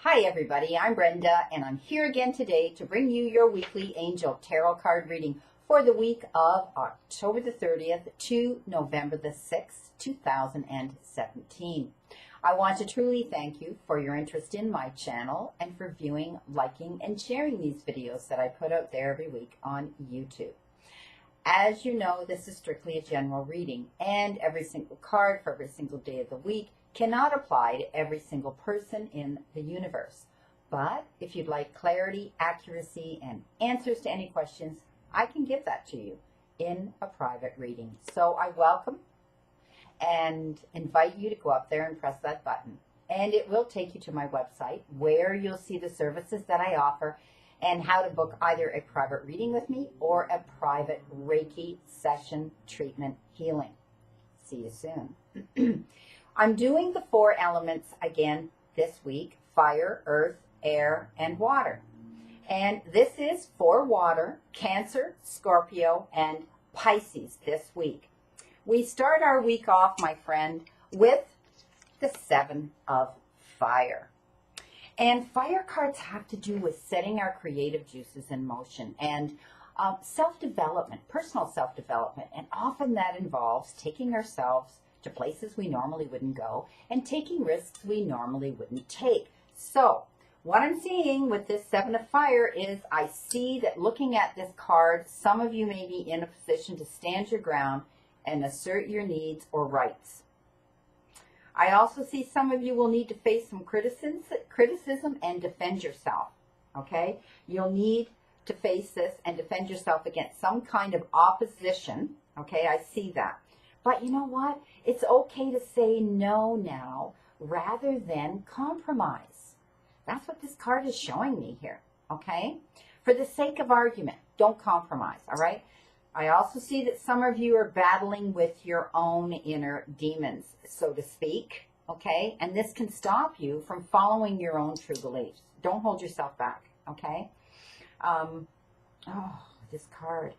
Hi everybody, I'm Brenda and I'm here again today to bring you your weekly angel tarot card reading for the week of October the 30th to November the 6th, 2017. I want to truly thank you for your interest in my channel and for viewing, liking, and sharing these videos that I put out there every week on YouTube. As you know, this is strictly a general reading, and every single card for every single day of the week cannot apply to every single person in the universe. But if you'd like clarity, accuracy, and answers to any questions, I can give that to you in a private reading. So I welcome and invite you to go up there and press that button. And it will take you to my website where you'll see the services that I offer and how to book either a private reading with me or a private Reiki session treatment healing. See you soon. I'm doing the 4 elements again this week: fire, earth, air, and water. And this is for water, Cancer, Scorpio, and Pisces this week. We start our week off, my friend, with the 7 of fire. And fire cards have to do with setting our creative juices in motion and self-development, personal self-development. And often that involves taking ourselves to places we normally wouldn't go and taking risks we normally wouldn't take. So what I'm seeing with this 7 of fire is I see that looking at this card, some of you may be in a position to stand your ground and assert your needs or rights. I also see some of you will need to face some criticism and defend yourself, okay? You'll need to face this and defend yourself against some kind of opposition, okay? I see that. But you know what? It's okay to say no now rather than compromise. That's what this card is showing me here, okay? For the sake of argument, don't compromise, all right? I also see that some of you are battling with your own inner demons, so to speak, okay? And this can stop you from following your own true beliefs. Don't hold yourself back, okay? This card.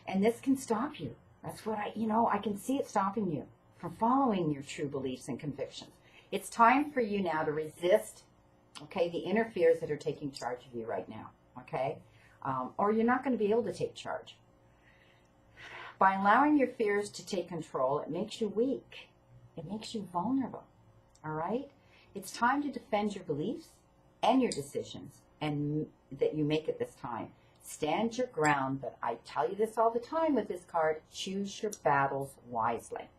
And this can stop you. That's what I can see it stopping you from following your true beliefs and convictions. It's time for you now to resist, okay, the inner fears that are taking charge of you right now, okay? Or you're not going to be able to take charge. By allowing your fears to take control, it makes you weak. It makes you vulnerable, all right? It's time to defend your beliefs and your decisions and that you make at this time. Stand your ground, but I tell you this all the time with this card, choose your battles wisely.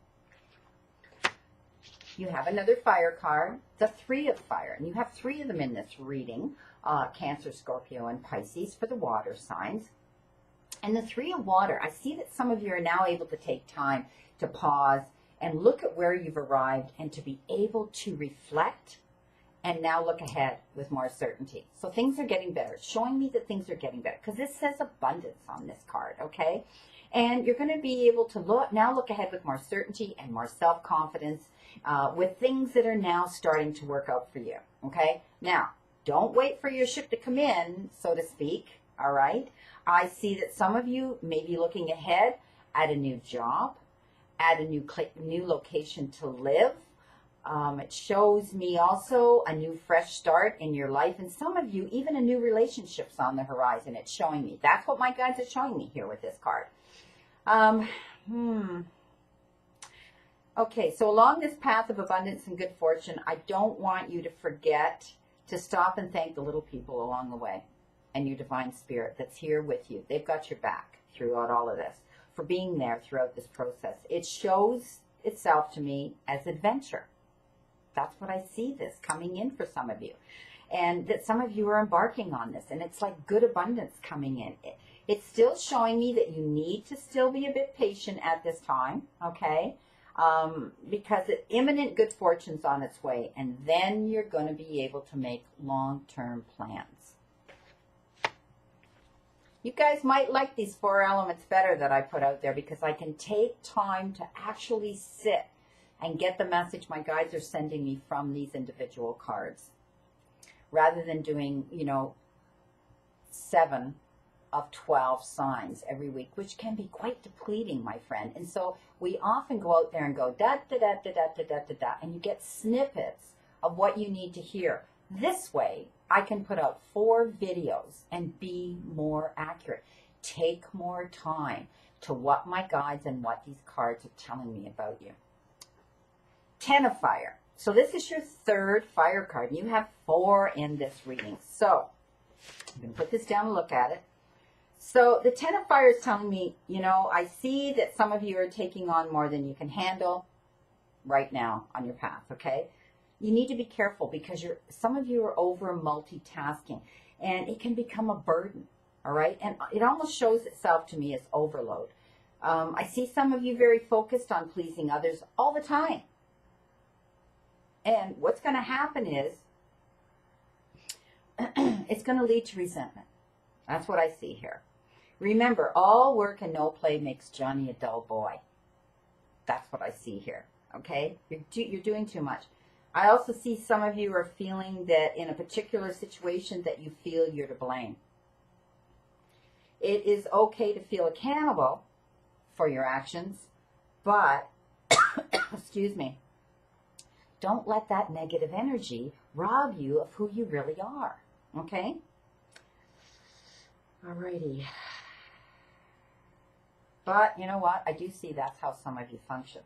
You have another fire card, the 3 of fire, and you have 3 of them in this reading, Cancer, Scorpio, and Pisces for the water signs. And the 3 of water, I see that some of you are now able to take time to pause and look at where you've arrived and to be able to reflect and now look ahead with more certainty. So things are getting better. It's showing me that things are getting better because this says abundance on this card, okay? And you're going to be able to look ahead with more certainty and more self-confidence with things that are now starting to work out for you, okay? Now, don't wait for your ship to come in, so to speak, all right? I see that some of you may be looking ahead at a new job, at a new location to live. It shows me also a new fresh start in your life, and some of you, even a new relationship's on the horizon. It's showing me. That's what my guides are showing me here with this card. Okay, so along this path of abundance and good fortune, I don't want you to forget to stop and thank the little people along the way and your divine spirit that's here with you. They've got your back throughout all of this, for being there throughout this process. It shows itself to me as adventure. That's what I see this coming in for some of you. And that some of you are embarking on this, and it's like good abundance coming in. It's still showing me that you need to still be a bit patient at this time, okay? Because imminent good fortune's on its way, and then you're going to be able to make long-term plans. You guys might like these 4 elements better that I put out there because I can take time to actually sit and get the message my guides are sending me from these individual cards, rather than doing, 7 of 12 signs every week, which can be quite depleting, my friend. And so we often go out there and go da da da da da da da da da, and you get snippets of what you need to hear. This way, I can put out 4 videos and be more accurate. Take more time to what my guides and what these cards are telling me about you. 10 of fire. So this is your 3rd fire card, and you have 4 in this reading. So I'm going to put this down and look at it. So the 10 of fire is telling me, you know, I see that some of you are taking on more than you can handle right now on your path, okay? You need to be careful because some of you are over multitasking, and it can become a burden, all right? And it almost shows itself to me as overload. I see some of you very focused on pleasing others all the time. And what's going to happen is it's going to lead to resentment. That's what I see here. Remember, all work and no play makes Johnny a dull boy. That's what I see here, okay? You're doing too much. I also see some of you are feeling that in a particular situation that you feel you're to blame. It is okay to feel accountable for your actions, but, excuse me, don't let that negative energy rob you of who you really are, okay? Alrighty. But you know what? I do see that's how some of you function,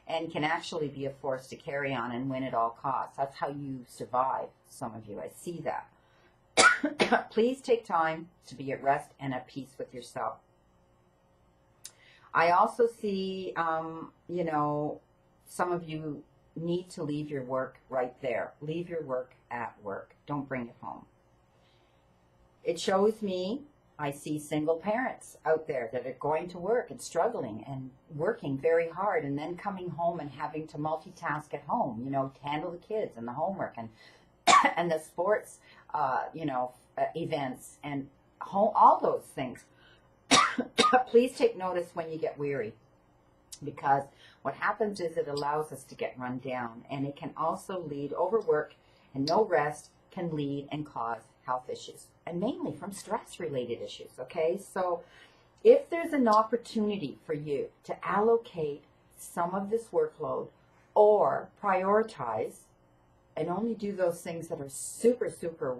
and can actually be a force to carry on and win at all costs. That's how you survive, some of you. I see that. Please take time to be at rest and at peace with yourself. I also see, you know, some of you need to leave your work right there. Leave your work at work. Don't bring it home. It shows me, I see single parents out there that are going to work and struggling and working very hard, and then coming home and having to multitask at home, you know, to handle the kids and the homework and and the sports, you know, events and all those things. Please take notice when you get weary, because what happens is it allows us to get run down, and it can also lead, overwork and no rest can lead and cause health issues, and mainly from stress-related issues, okay? So if there's an opportunity for you to allocate some of this workload or prioritize and only do those things that are super, super,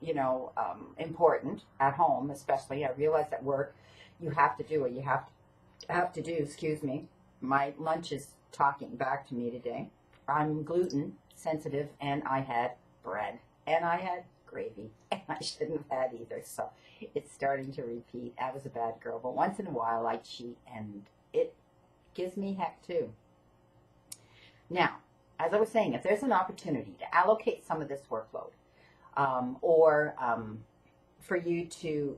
you know, important at home, especially. I realize at work you have to do what you have to do, excuse me. My lunch is talking back to me today. I'm gluten sensitive, and I had bread, and I had gravy, and I shouldn't have had either, so it's starting to repeat. I was a bad girl, but once in a while I cheat, and it gives me heck too. Now, as I was saying, if there's an opportunity to allocate some of this workload, or for you to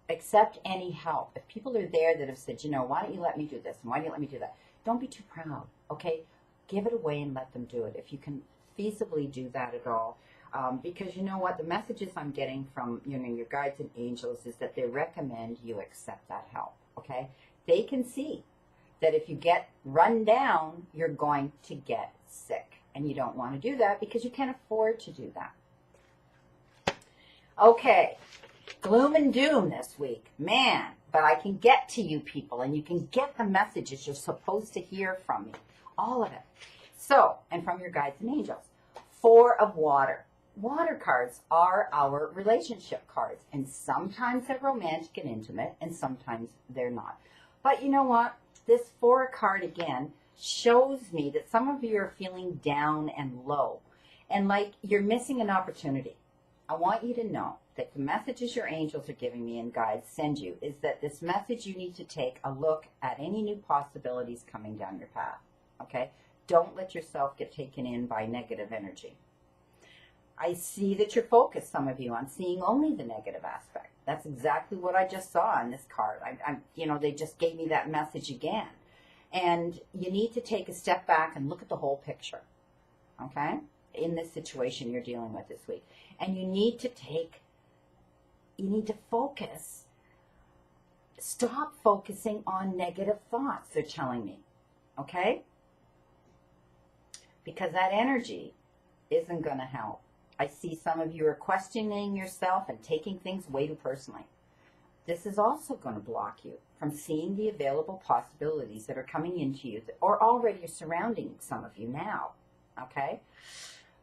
accept any help, if people are there that have said, you know, why don't you let me do this, and why don't you let me do that, don't be too proud, okay? Give it away and let them do it, if you can feasibly do that at all. Because you know what, the messages I'm getting from, you know, your guides and angels is that they recommend you accept that help, okay? They can see that if you get run down, you're going to get sick, and you don't want to do that because you can't afford to do that. Okay, gloom and doom this week, man, but I can get to you people, and you can get the messages you're supposed to hear from me, all of it. So, and from your guides and angels. 4 of water. Water cards are our relationship cards, and sometimes they're romantic and intimate, and sometimes they're not. But you know what? This 4 card again shows me that some of you are feeling down and low, and like you're missing an opportunity. I want you to know that the messages your angels are giving me and guides send you is that this message, you need to take a look at any new possibilities coming down your path, okay? Don't let yourself get taken in by negative energy. I see that you're focused, some of you, on seeing only the negative aspect. That's exactly what I just saw on this card. You know, they just gave me that message again. And you need to take a step back and look at the whole picture, okay, in this situation you're dealing with this week. And you need to focus. Stop focusing on negative thoughts, they're telling me, okay? Because that energy isn't going to help. I see some of you are questioning yourself and taking things way too personally. This is also going to block you from seeing the available possibilities that are coming into you or already are surrounding some of you now, okay?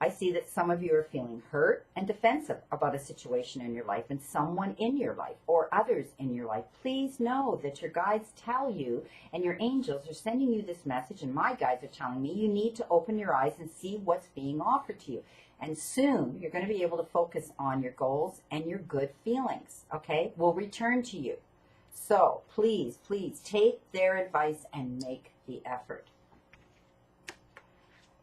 I see that some of you are feeling hurt and defensive about a situation in your life and someone in your life or others in your life. Please know that your guides tell you and your angels are sending you this message, and my guides are telling me you need to open your eyes and see what's being offered to you. And soon you're going to be able to focus on your goals and your good feelings, okay? Will return to you. So please, please take their advice and make the effort.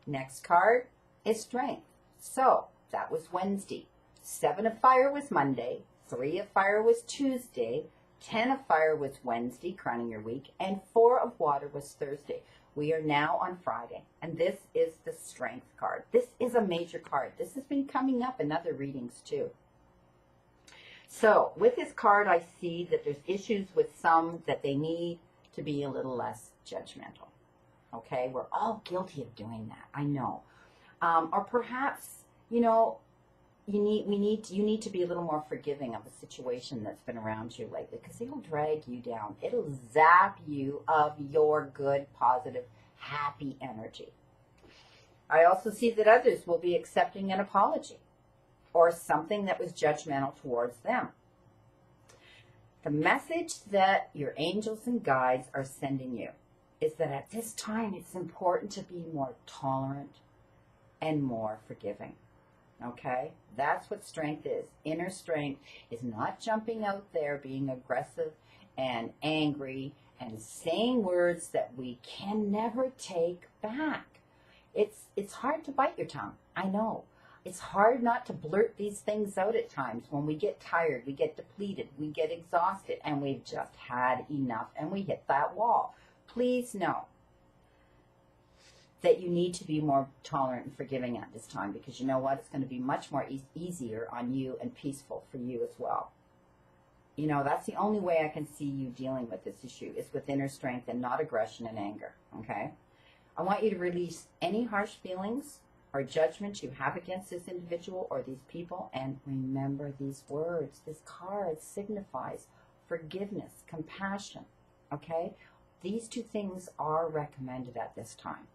Next card is Strength. So that was Wednesday. 7 of Fire was Monday. 3 of Fire was Tuesday. 10 of Fire was Wednesday, crowning your week. And 4 of Water was Thursday. We are now on Friday, and this is the Strength card. This is a major card. This has been coming up in other readings too. So with this card, I see that there's issues with some that they need to be a little less judgmental. Okay, we're all guilty of doing that. I know. Or perhaps, you know, you need to be a little more forgiving of a situation that's been around you lately, because it'll drag you down. It'll zap you of your good, positive, happy energy. I also see that others will be accepting an apology or something that was judgmental towards them. The message that your angels and guides are sending you is that at this time it's important to be more tolerant and more forgiving. Okay? That's what strength is. Inner strength is not jumping out there being aggressive and angry and saying words that we can never take back. It's hard to bite your tongue. I know. It's hard not to blurt these things out at times when we get tired, we get depleted, we get exhausted, and we've just had enough and we hit that wall. Please know that you need to be more tolerant and forgiving at this time, because you know what? It's going to be much more easier on you and peaceful for you as well. You know, that's the only way I can see you dealing with this issue is with inner strength and not aggression and anger, okay? I want you to release any harsh feelings or judgment you have against this individual or these people, and remember these words. This card signifies forgiveness, compassion, okay? These two things are recommended at this time.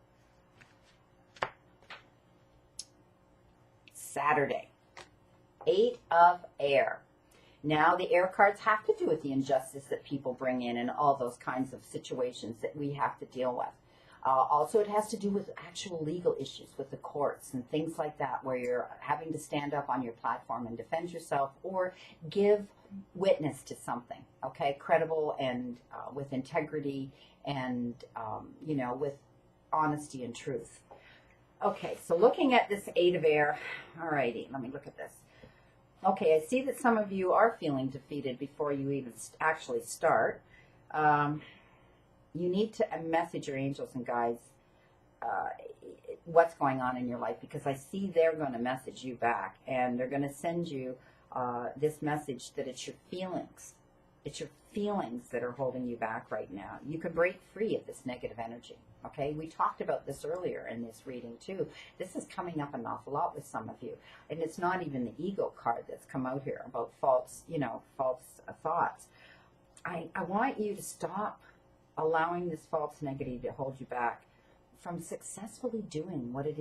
Saturday, 8 of Air. Now, the air cards have to do with the injustice that people bring in and all those kinds of situations that we have to deal with. Also, it has to do with actual legal issues with the courts and things like that, where you're having to stand up on your platform and defend yourself or give witness to something, okay, credible and with integrity and, you know, with honesty and truth. Okay, so looking at this 8 of Air, alrighty, let me look at this. Okay, I see that some of you are feeling defeated before you even actually start. You need to message your angels and guides what's going on in your life, because I see they're going to message you back, and they're going to send you this message that it's your feelings. It's your feelings that are holding you back right now. You can break free of this negative energy, okay? We talked about this earlier in this reading too. This is coming up an awful lot with some of you. And it's not even the ego card that's come out here about false, you know, false thoughts. I want you to stop allowing this false negativity to hold you back from successfully doing what it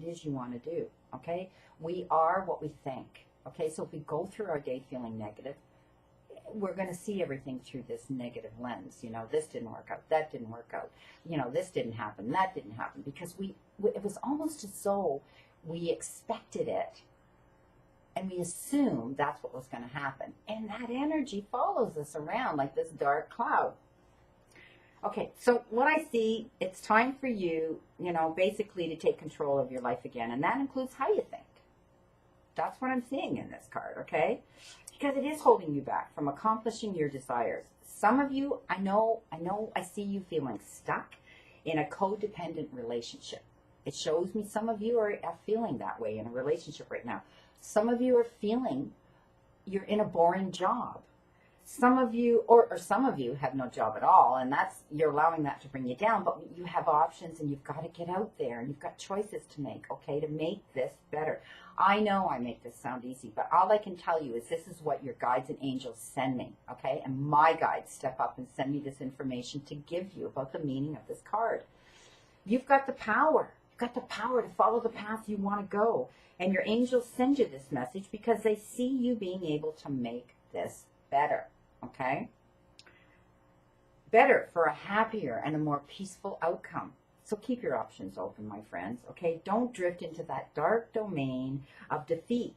is you want to do, okay? We are what we think, okay? So if we go through our day feeling negative, we're going to see everything through this negative lens. You know, this didn't work out, that didn't work out, you know, this didn't happen, that didn't happen, because it was almost as though we expected it and we assumed that's what was going to happen. And that energy follows us around like this dark cloud. Okay, so what I see, it's time for you, you know, basically to take control of your life again. And that includes how you think. That's what I'm seeing in this card, okay? Because it is holding you back from accomplishing your desires. Some of you, I know, I see you feeling stuck in a codependent relationship. It shows me some of you are feeling that way in a relationship right now. Some of you are feeling you're in a boring job. Some of you, or some of you have no job at all, and you're allowing that to bring you down, but you have options and you've got to get out there and you've got choices to make, okay, to make this better. I know I make this sound easy, but all I can tell you is this is what your guides and angels send me, okay? And my guides step up and send me this information to give you about the meaning of this card. You've got the power got the power to follow the path you want to go. And your angels send you this message because they see you being able to make this better, okay? Better for a happier and a more peaceful outcome. So keep your options open, my friends, okay? Don't drift into that dark domain of defeat.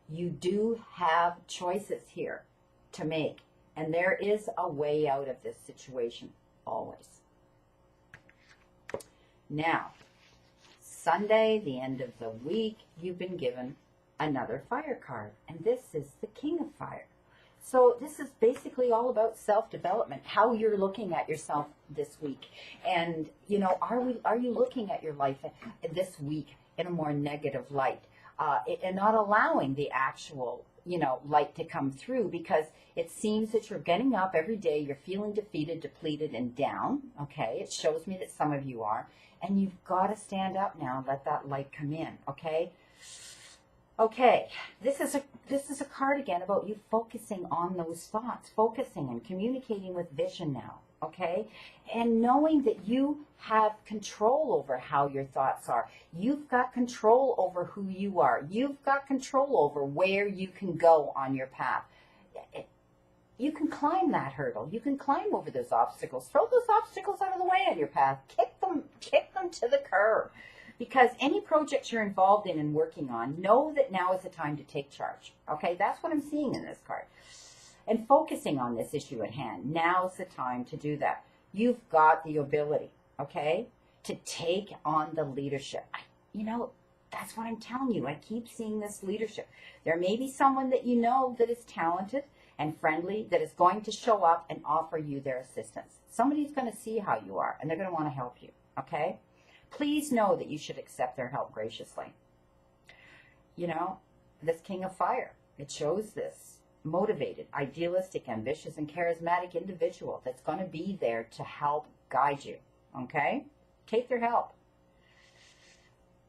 You do have choices here to make, and there is a way out of this situation, always. Now, Sunday, the end of the week, you've been given another fire card, and this is the King of Fire. So this is basically all about self-development, how you're looking at yourself this week. And, you know, are you looking at your life this week in a more negative light and not allowing the actual, you know, light to come through, because it seems that you're getting up every day, you're feeling defeated, depleted, and down, okay? It shows me that some of you are. And you've got to stand up now and let that light come in, okay? Okay, this is a card again about you focusing on those thoughts, focusing and communicating with vision now, okay? And knowing that you have control over how your thoughts are. You've got control over who you are. You've got control over where you can go on your path. You can climb that hurdle. You can climb over those obstacles. Throw those obstacles out of the way on your path. Kick them to the curb. Because any project you're involved in and working on, know that now is the time to take charge. Okay, that's what I'm seeing in this card. And focusing on this issue at hand, now's the time to do that. You've got the ability, okay, to take on the leadership. You know, that's what I'm telling you. I keep seeing this leadership. There may be someone that you know that is talented and friendly that is going to show up and offer you their assistance. Somebody's going to see how you are, and they're going to want to help you, okay? Please know that you should accept their help graciously. You know, this King of Fire, it shows this motivated, idealistic, ambitious, and charismatic individual that's going to be there to help guide you, okay? Take their help.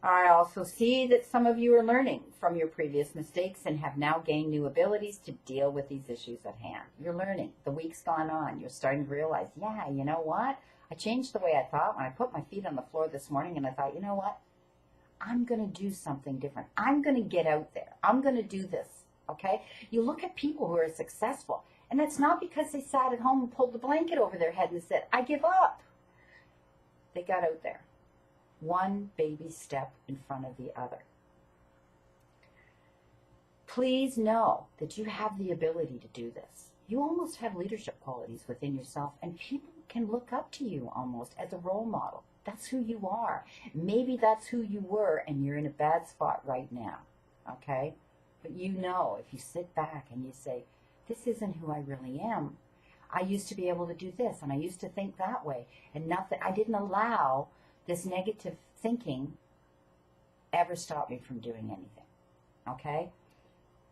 I also see that some of you are learning from your previous mistakes and have now gained new abilities to deal with these issues at hand. You're learning. The week's gone on. You're starting to realize, yeah, you know what? I changed the way I thought when I put my feet on the floor this morning, and I thought, you know what? I'm going to do something different. I'm going to get out there. I'm going to do this, okay? You look at people who are successful, and it's not because they sat at home and pulled the blanket over their head and said, I give up. They got out there. One baby step in front of the other. Please know that you have the ability to do this. You almost have leadership qualities within yourself, and people can look up to you almost as a role model. That's who you are. Maybe that's who you were, and you're in a bad spot right now, okay? But you know, if you sit back and you say, this isn't who I really am. I used to be able to do this, and I used to think that way, and nothing. I didn't allow this negative thinking ever stop me from doing anything, okay?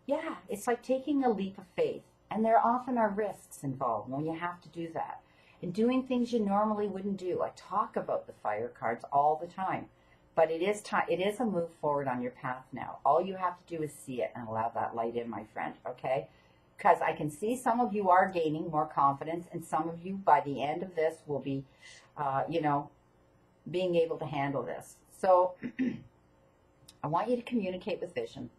Yeah, it's like taking a leap of faith, and there often are risks involved when you have to do that. And doing things you normally wouldn't do. I talk about the fire cards all the time, but it is time. It is a move forward on your path now. All you have to do is see it and allow that light in, my friend, okay? Because I can see some of you are gaining more confidence, and some of you, by the end of this, will be, you know, being able to handle this. So I want you to communicate with vision,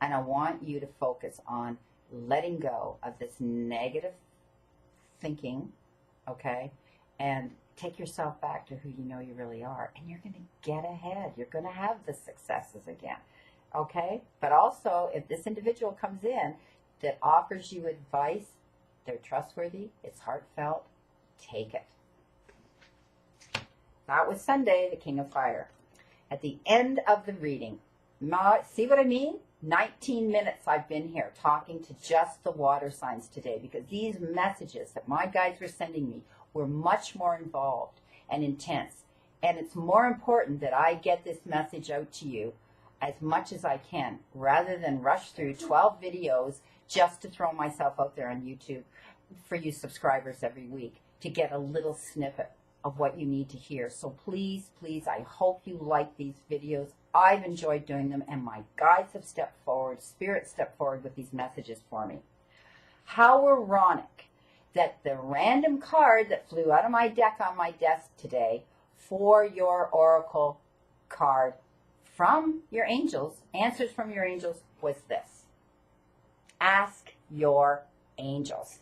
and I want you to focus on letting go of this negative thinking, okay, and take yourself back to who you know you really are, and you're going to get ahead. You're going to have the successes again, okay? But also, if this individual comes in that offers you advice, they're trustworthy, it's heartfelt, take it. That was Sunday, the King of Fire. At the end of the reading, see what I mean? 19 minutes I've been here talking to just the water signs today, because these messages that my guides were sending me were much more involved and intense. And it's more important that I get this message out to you as much as I can, rather than rush through 12 videos just to throw myself out there on YouTube for you subscribers every week to get a little snippet of what you need to hear. So please, please, I hope you like these videos. I've enjoyed doing them, and my guides have stepped forward, spirit stepped forward with these messages for me. How ironic that the random card that flew out of my deck on my desk today for your oracle card from your angels, answers from your angels, was this. Ask your angels.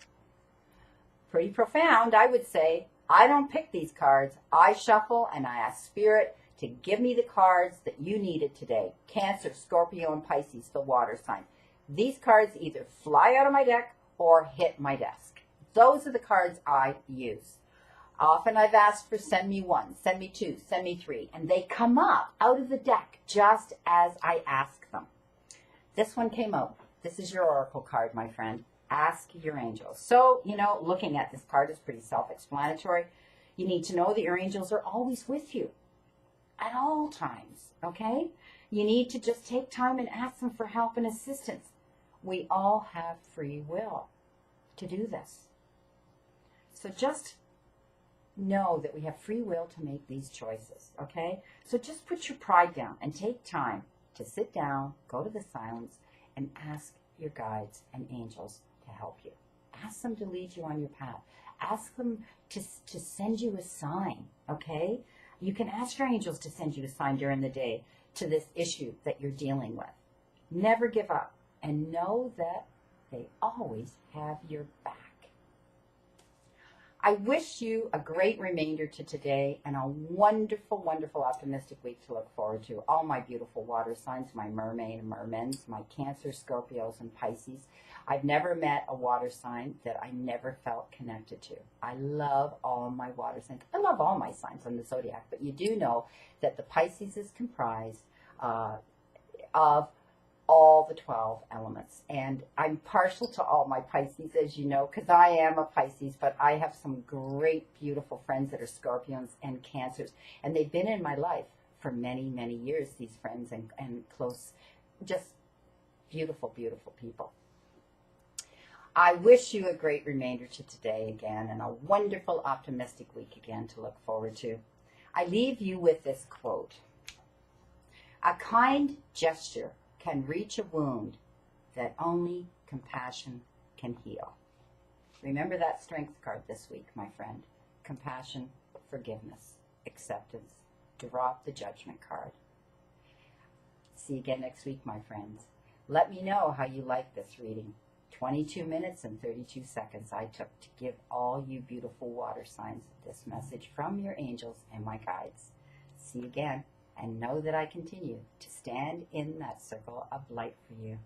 Pretty profound, I would say. I don't pick these cards. I shuffle and I ask Spirit to give me the cards that you needed today. Cancer, Scorpio, and Pisces, the water sign. These cards either fly out of my deck or hit my desk. Those are the cards I use. Often I've asked for send me one, send me two, send me three, and they come up out of the deck just as I ask them. This one came out. This is your oracle card, my friend. Ask your angels. So, looking at this card is pretty self-explanatory. You need to know that your angels are always with you at all times, okay? You need to just take time and ask them for help and assistance. We all have free will to do this. So just know that we have free will to make these choices, okay? So just put your pride down and take time to sit down, go to the silence, and ask your guides and angels to help you. Ask them to lead you on your path. Ask them to send you a sign, okay? You can ask your angels to send you a sign during the day to this issue that you're dealing with. Never give up, and know that they always have your back. I wish you a great remainder to today and a wonderful, wonderful, optimistic week to look forward to. All my beautiful water signs, my mermaid and mermens, my Cancer, Scorpios, and Pisces. I've never met a water sign that I never felt connected to. I love all my water signs. I love all my signs on the Zodiac, but you do know that the Pisces is comprised of all the 12 elements. And I'm partial to all my Pisces, as you know, because I am a Pisces, but I have some great, beautiful friends that are Scorpions and Cancers. And they've been in my life for many, many years, these friends and close, just beautiful, beautiful people. I wish you a great remainder to today again and a wonderful, optimistic week again to look forward to. I leave you with this quote. A kind gesture can reach a wound that only compassion can heal. Remember that strength card this week, my friend. Compassion, forgiveness, acceptance. Drop the judgment card. See you again next week, my friends. Let me know how you like this reading. 22 minutes and 32 seconds I took to give all you beautiful water signs this message from your angels and my guides. See you again. And know that I continue to stand in that circle of light for you.